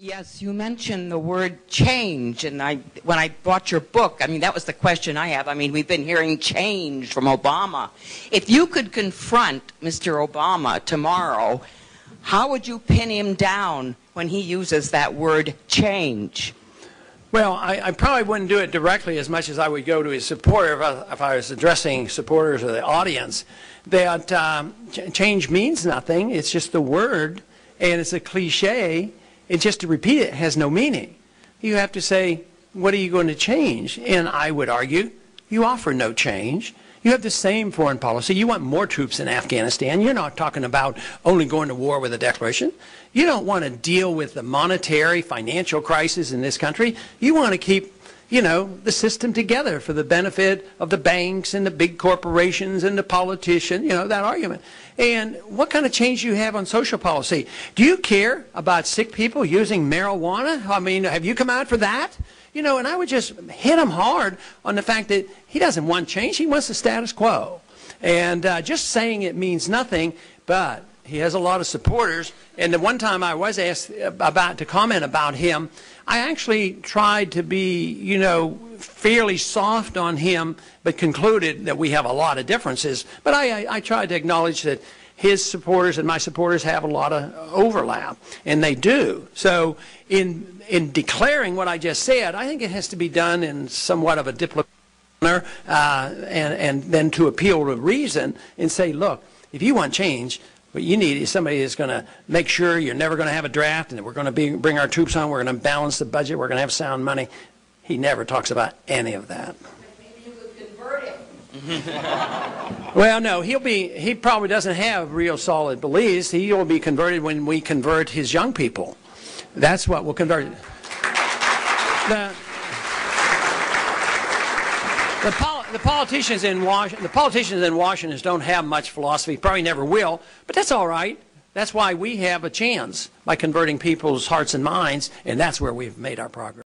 Yes, you mentioned the word change, and when I bought your book, I mean, that was the question I have. I mean, we've been hearing change from Obama. If you could confront Mr. Obama tomorrow, how would you pin him down when he uses that word change? Well, I probably wouldn't do it directly as much as I would go to his supporter if I was addressing supporters or the audience. That change means nothing. It's just the word, and it's a cliche. And just to repeat it has no meaning. You have to say, what are you going to change? And I would argue, you offer no change. You have the same foreign policy. You want more troops in Afghanistan. You're not talking about only going to war with a declaration. You don't want to deal with the monetary, financial crisis in this country. You want to keep, the system together for the benefit of the banks and the big corporations and the politicians, that argument. And what kind of change do you have on social policy? Do you care about sick people using marijuana? I mean, have you come out for that? And I would just hit him hard on the fact that he doesn't want change. He wants the status quo. And just saying it means nothing, but he has a lot of supporters. And the one time I was asked to comment about him, I actually tried to be, fairly soft on him, but concluded that we have a lot of differences. But I tried to acknowledge that his supporters and my supporters have a lot of overlap, and they do. So in declaring what I just said, I think it has to be done in somewhat of a diplomatic manner, and then to appeal to reason and say, look, if you want change, what you need is somebody that's going to make sure you're never going to have a draft and that we're going to bring our troops on, we're going to balance the budget, we're going to have sound money. He never talks about any of that. Maybe you could convert him. Well, no, he probably doesn't have real solid beliefs. He will be converted when we convert his young people. That's what will convert. The politicians in Washington don't have much philosophy, probably never will, but that's all right. That's why we have a chance by converting people's hearts and minds, and that's where we've made our progress.